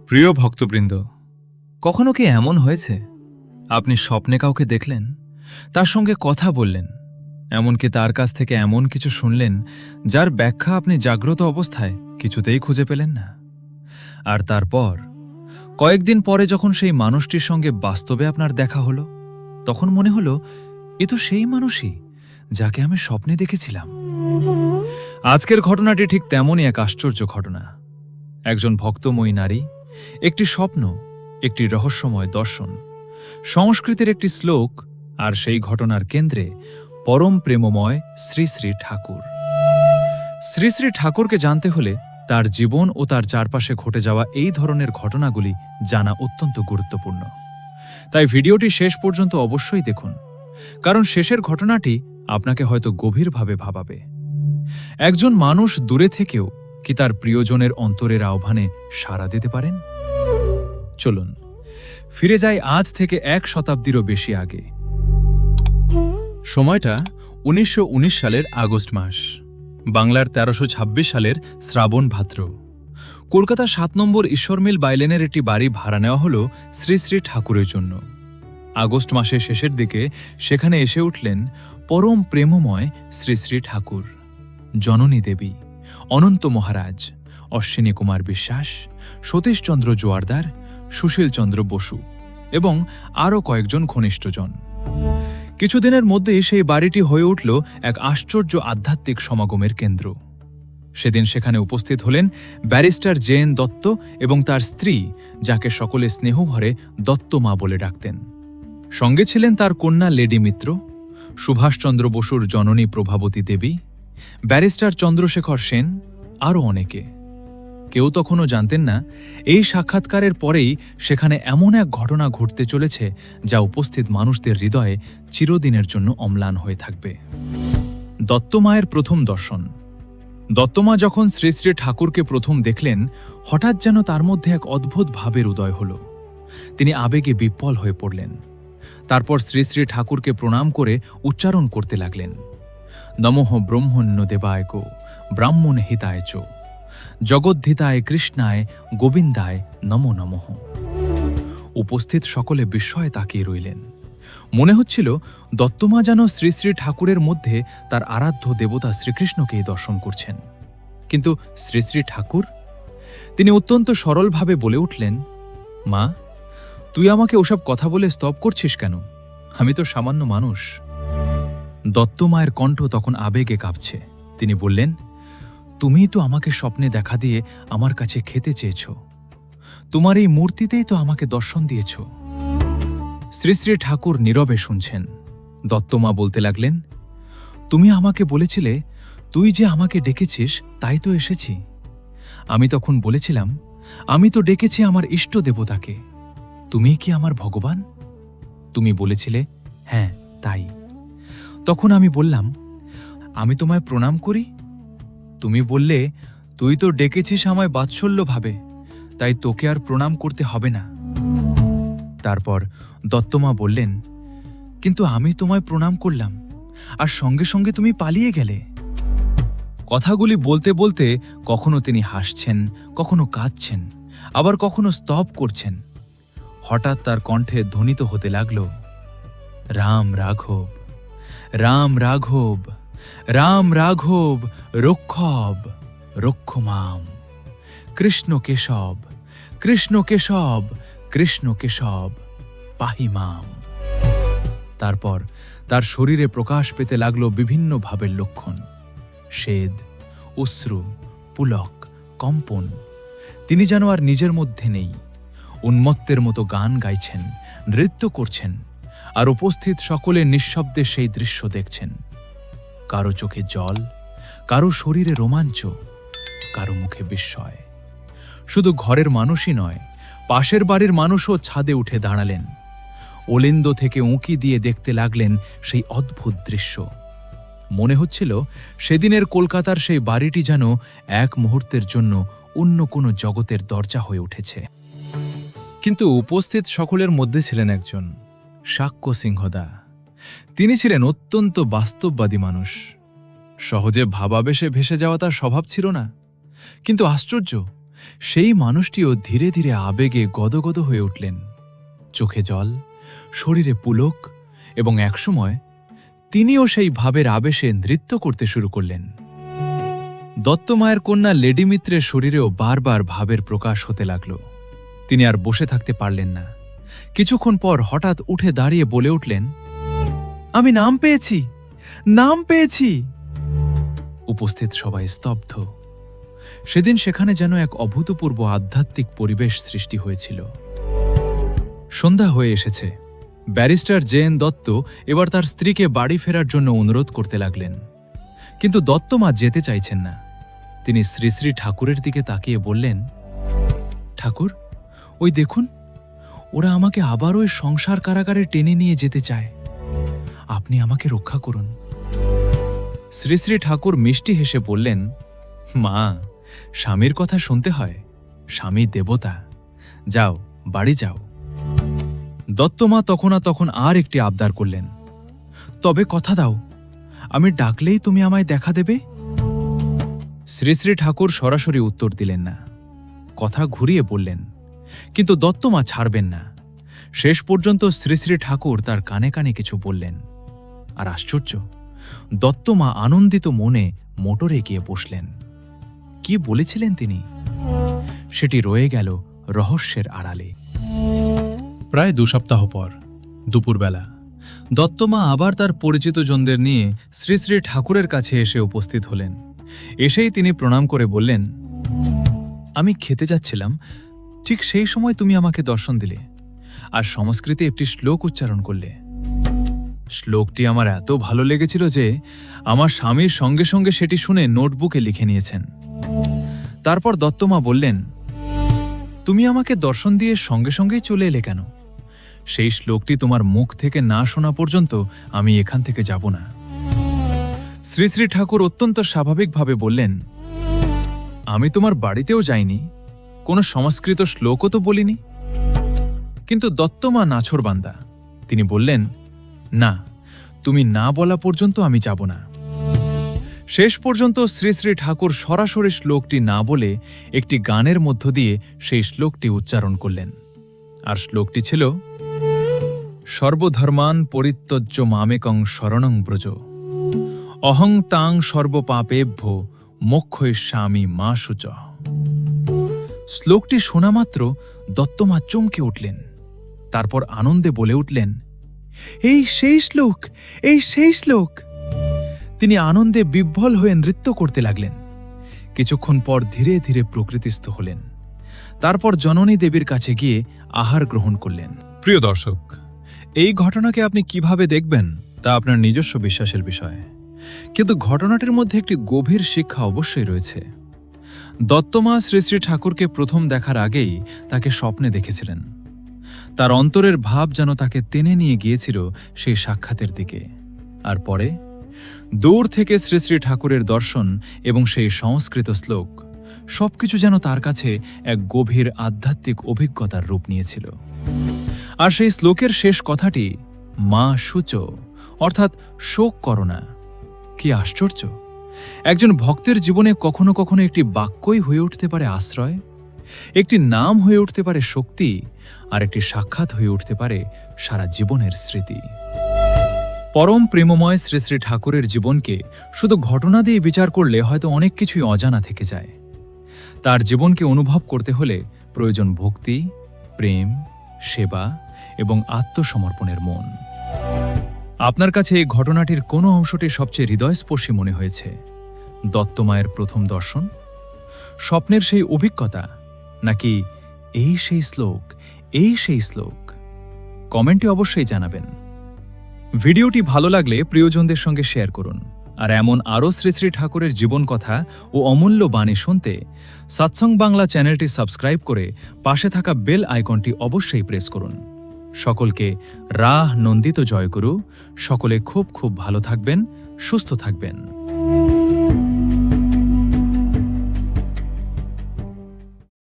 প্রিয় ভক্তবৃন্দ, কখনো কি এমন হয়েছে আপনি স্বপ্নে কাউকে দেখলেন, তার সঙ্গে কথা বললেন, এমনকি তার কাছ থেকে এমন কিছু শুনলেন যার ব্যাখ্যা আপনি জাগ্রত অবস্থায় কিছুতেই খুঁজে পেলেন না? আর তারপর কয়েকদিন পরে যখন সেই মানুষটির সঙ্গে বাস্তবে আপনার দেখা হলো, তখন মনে হলো এ তো সেই মানুষই যাকে আমি স্বপ্নে দেখেছিলাম। আজকের ঘটনাটি ঠিক তেমনই এক আশ্চর্য ঘটনা। একজন ভক্তময়ী নারী, একটি স্বপ্ন, একটি রহস্যময় দর্শন, সংস্কৃতের একটি শ্লোক, আর সেই ঘটনার কেন্দ্রে পরম প্রেমময় শ্রী শ্রী ঠাকুর। শ্রী শ্রী ঠাকুরকে জানতে হলে তার জীবন ও তার চারপাশে ঘটে যাওয়া এই ধরনের ঘটনাগুলি জানা অত্যন্ত গুরুত্বপূর্ণ। তাই ভিডিওটি শেষ পর্যন্ত অবশ্যই দেখুন, কারণ শেষের ঘটনাটি আপনাকে হয়তো গভীরভাবে ভাবাবে। একজন মানুষ দূরে থেকেও কি তার প্রিয়জনের অন্তরের আহ্বানে সাড়া দিতে পারেন? চলুন ফিরে যাই আজ থেকে 1 শতাব্দীরও বেশি আগে। সময়টা 1919 সালের আগস্ট মাস, বাংলার 1326 সালের শ্রাবণ ভাদ্র। কলকাতা 7 নম্বর ঈশ্বরমিল বাইলেনের একটি বাড়ি ভাড়া নেওয়া হল শ্রী শ্রী ঠাকুরের জন্য। আগস্ট মাসের শেষের দিকে সেখানে এসে উঠলেন পরম প্রেমময় শ্রী শ্রী ঠাকুর, জননী দেবী, অনন্ত মহারাজ, অশ্বিনী কুমার বিশ্বাস, সতীশচন্দ্র জোয়ারদার, সুশীলচন্দ্র বসু এবং আরও কয়েকজন ঘনিষ্ঠজন। কিছুদিনের মধ্যেই সেই বাড়িটি হয়ে উঠল এক আশ্চর্য আধ্যাত্মিক সমাগমের কেন্দ্র। সেদিন সেখানে উপস্থিত হলেন ব্যারিস্টার জেএন দত্ত এবং তার স্ত্রী, যাকে সকলে স্নেহভরে দত্তমা বলে ডাকতেন। সঙ্গে ছিলেন তার কন্যা লেডি মিত্র, সুভাষচন্দ্র বসুর জননী প্রভাবতী দেবী, ব্যারিস্টার চন্দ্রশেখর সেন, আরও অনেকে। কেউ তখনও জানতেন না এই সাক্ষাৎকারের পরেই সেখানে এমন এক ঘটনা ঘটতে চলেছে যা উপস্থিত মানুষদের হৃদয়ে চিরদিনের জন্য অম্লান হয়ে থাকবে। দত্তমায়ের প্রথম দর্শন। দত্তমা যখন শ্রী শ্রী ঠাকুরকে প্রথম দেখলেন, হঠাৎ যেন তার মধ্যে এক অদ্ভুত ভাবের উদয় হল। তিনি আবেগে বিপ্পল হয়ে পড়লেন। তারপর শ্রী শ্রী ঠাকুরকে প্রণাম করে উচ্চারণ করতে লাগলেন, নমঃ ব্রহ্মণ্য দেবায় গো ব্রাহ্মণ হিতায় চ, জগদ্ধিতায় কৃষ্ণায় গোবিন্দায় নমো নমঃ। উপস্থিত সকলে বিস্ময়ে তাকিয়ে রইলেন। মনে হচ্ছিল দত্তমা যেন শ্রী শ্রী ঠাকুরের মধ্যে তার আরাধ্য দেবতা শ্রীকৃষ্ণকেই দর্শন করছেন। কিন্তু শ্রী শ্রী ঠাকুর, তিনি অত্যন্ত সরলভাবে বলে উঠলেন, মা, তুই আমাকে ওসব কথা বলে স্তব করছিস কেন? আমি তো সামান্য মানুষ। দত্তমায়ের কণ্ঠ তখন আবেগে কাঁপছে। তিনি বললেন, তুমিই তো আমাকে স্বপ্নে দেখা দিয়ে আমার কাছে খেতে চেয়েছ, তোমার এই মূর্তিতেই তো আমাকে দর্শন দিয়েছ। শ্রী শ্রী ঠাকুর নীরবে শুনছেন। দত্তমা বলতে লাগলেন, তুমি আমাকে বলেছিলে তুই যে আমাকে ডেকেছিস তাই তো এসেছি। আমি তখন বলেছিলাম, আমি তো ডেকেছি আমার ইষ্ট দেবতাকে, তুমিই কি আমার ভগবান? তুমি বলেছিলে, হ্যাঁ তাই। তখন আমি বললাম, আমি তোমায় প্রণাম করি। তুমি বললে, তুই তো ডেকেছিস আমায় বাৎসল্যভাবে, তাই তোকে আর প্রণাম করতে হবে না। তারপর দত্তমা বললেন, কিন্তু আমি তোমায় প্রণাম করলাম আর সঙ্গে সঙ্গে তুমি পালিয়ে গেলে। কথাগুলি বলতে বলতে কখনো তিনি হাসছেন, কখনো কাঁদছেন, আবার কখনো স্তব করছেন। হঠাৎ তার কণ্ঠে ধ্বনিত হতে লাগল, রাম রাঘব, রাম রাঘব, রাম রাঘব রক্ষব রক্ষমাম, কৃষ্ণ কেশব, কৃষ্ণ কেশব, কৃষ্ণ কেশব পাহিমাম। তারপর তার শরীরে প্রকাশ পেতে লাগল বিভিন্ন ভাবের লক্ষণ, স্বেদ, অশ্রু, পুলক, কম্পন। তিনি যেন আর নিজের মধ্যে নেই, উন্মত্তের মতো গান গাইছেন, নৃত্য করছেন, আর উপস্থিত সকলে নিঃশব্দে সেই দৃশ্য দেখছেন। কারো চোখে জল, কারো শরীরে রোমাঞ্চ, কারো মুখে বিস্ময়। শুধু ঘরের মানুষই নয়, পাশের বাড়ির মানুষও ছাদে উঠে দাঁড়ালেন। অলিন্দ থেকে উঁকি দিয়ে দেখতে লাগলেন সেই অদ্ভুত দৃশ্য। মনে হচ্ছিল সেদিনের কলকাতার সেই বাড়িটি যেন এক মুহূর্তের জন্য অন্য কোনো জগতের দরজা হয়ে উঠেছে। কিন্তু উপস্থিত সকলের মধ্যে ছিলেন একজন, সাক্ষ্য সিংহদা। তিনি ছিলেন অত্যন্ত বাস্তববাদী মানুষ। সহজে ভাবাবেশে ভেসে যাওয়া তার স্বভাব ছিল না। কিন্তু আশ্চর্য, সেই মানুষটিও ধীরে ধীরে আবেগে গদগদ হয়ে উঠলেন, চোখে জল, শরীরে পুলক, এবং একসময় তিনিও সেই ভাবের আবেশে নৃত্য করতে শুরু করলেন। দত্তমায়ের কন্যা লেডি মিত্রের শরীরেও বারবার ভাবের প্রকাশ হতে লাগল। তিনি আর বসে থাকতে পারলেন না। কিছুক্ষণ পর হঠাৎ উঠে দাঁড়িয়ে বলে উঠলেন, আমি নাম পেয়েছি, নাম পেয়েছি। উপস্থিত সবাই স্তব্ধ। সেদিন সেখানে যেন এক অভূতপূর্ব আধ্যাত্মিক পরিবেশ সৃষ্টি হয়েছিল। সন্ধ্যা হয়ে এসেছে। ব্যারিস্টার জেএন দত্ত এবার তার স্ত্রীকে বাড়ি ফেরার জন্য অনুরোধ করতে লাগলেন, কিন্তু দত্তমা যেতে চাইছেন না। তিনি শ্রী শ্রী ঠাকুরের দিকে তাকিয়ে বললেন, ঠাকুর, ওই দেখুন, ওরা আমাকে আবার ওই সংসার কারাগারে টেনে নিয়ে যেতে চায়। আপনি আমাকে রক্ষা করুন। শ্রী শ্রী ঠাকুর মিষ্টি হেসে বললেন, মা, স্বামীর কথা শুনতে হয়, স্বামী দেবতা। যাও, বাড়ি যাও। দত্তমা তখন আর একটি আবদার করলেন, তবে কথা দাও, আমি ডাকলেই তুমি আমায় দেখা দেবে। শ্রী শ্রী ঠাকুর সরাসরি উত্তর দিলেন না, কথা ঘুরিয়ে বললেন, কিন্তু দত্তমা ছাড়বেন না। শেষ পর্যন্ত শ্রী শ্রী ঠাকুর তার কানে কানে কিছু বললেন। আর আশ্চর্য, দত্তমা আনন্দিত মনে মোটরে গিয়ে বসলেন। কি বলেছিলেন তিনি, সেটি রয়ে গেল রহস্যের আড়ালে। প্রায় 2 সপ্তাহ পর দুপুরবেলা দত্তমা আবার তার পরিচিত জনদের নিয়ে শ্রী শ্রী ঠাকুরের কাছে এসে উপস্থিত হলেন। এসেই তিনি প্রণাম করে বললেন, আমি খেতে যাচ্ছিলাম, ঠিক সেই সময় তুমি আমাকে দর্শন দিলে আর সংস্কৃতে একটি শ্লোক উচ্চারণ করলে। শ্লোকটি আমার এত ভালো লেগেছিল যে আমার স্বামীর সঙ্গে সঙ্গে সেটি শুনে নোটবুকে লিখে নিয়েছেন। তারপর দত্তমা বললেন, তুমি আমাকে দর্শন দিয়ে সঙ্গে সঙ্গেই চলে এলে কেন? সেই শ্লোকটি তোমার মুখ থেকে না শোনা পর্যন্ত আমি এখান থেকে যাব না। শ্রী শ্রী ঠাকুর অত্যন্ত স্বাভাবিকভাবে বললেন, আমি তোমার বাড়িতেও যাইনি, কোনো সংস্কৃত শ্লোকও তো বলিনি। কিন্তু দত্তমা নাছোড়বান্দা। তিনি বললেন, না, তুমি না বলা পর্যন্ত আমি যাব না। শেষ পর্যন্ত শ্রী শ্রী ঠাকুর সরাসরি শ্লোকটি না বলে একটি গানের মধ্য দিয়ে সেই শ্লোকটি উচ্চারণ করলেন। আর শ্লোকটি ছিল, সর্বধর্মান পরিত্যজ্য মামেকং শরণং ব্রজ, অহং তাং সর্বপাপেভ্য মোক্ষয়িষ্যামি মা শুচ। শ্লোকটি শোনামাত্র দত্তমা চমকে উঠলেন। তারপর আনন্দে বলে উঠলেন, এই সেই শ্লোক, এই সেই শ্লোক। তিনি আনন্দে বিহ্বল হয়ে নৃত্য করতে লাগলেন। কিছুক্ষণ পর ধীরে ধীরে প্রকৃতিস্থ হলেন। তারপর জননী দেবীর কাছে গিয়ে আহার গ্রহণ করলেন। প্রিয় দর্শক, এই ঘটনাকে আপনি কিভাবে দেখবেন তা আপনার নিজস্ব বিশ্বাসের বিষয়, কিন্তু ঘটনাটির মধ্যে একটি গভীর শিক্ষা অবশ্যই রয়েছে। দত্তমা শ্রী শ্রী ঠাকুরকে প্রথম দেখার আগেই তাকে স্বপ্নে দেখেছিলেন। তার অন্তরের ভাব যেন তাকে টেনে নিয়ে গিয়েছিল সেই সাক্ষাতের দিকে। আর পরে দূর থেকে শ্রী শ্রী ঠাকুরের দর্শন এবং সেই সংস্কৃত শ্লোক সবকিছু যেন তার কাছে এক গভীর আধ্যাত্মিক অভিজ্ঞতার রূপ নিয়েছিল। আর সেই শ্লোকের শেষ কথাটি, মা শুচ, অর্থাৎ শোক করো না। কি আশ্চর্য! একজন ভক্তের জীবনে কখনো কখনো একটি বাক্যই হয়ে উঠতে পারে আশ্রয়, একটি নাম হয়ে উঠতে পারে শক্তি, আর একটি সাক্ষাৎ হয়ে উঠতে পারে সারা জীবনের স্মৃতি। পরম প্রেমময় শ্রী শ্রী ঠাকুরের জীবনকে শুধু ঘটনা দিয়ে বিচার করলে হয়তো অনেক কিছুই অজানা থেকে যায়। তার জীবনকে অনুভব করতে হলে প্রয়োজন ভক্তি, প্রেম, সেবা এবং আত্মসমর্পণের মন। আপনার কাছে এই ঘটনাটির কোনো অংশটি সবচেয়ে হৃদয়স্পর্শী মনে হয়েছে? দত্তমায়ের প্রথম দর্শন, স্বপ্নের সেই অভিজ্ঞতা, নাকি এই সেই শ্লোক, এই সেই শ্লোক? কমেন্টে অবশ্যই জানাবেন। ভিডিওটি ভালো লাগলে প্রিয়জনদের সঙ্গে শেয়ার করুন। আর এমন আরও শ্রী শ্রী ঠাকুরের জীবন কথা ও অমূল্য বাণী শুনতে সৎসঙ্গ বাংলা চ্যানেলটি সাবস্ক্রাইব করে পাশে থাকা বেল আইকনটি অবশ্যই প্রেস করুন। সকলকে রাহ নন্দিত জয়গুরু। সকলে খুব খুব ভালো থাকবেন, সুস্থ থাকবেন।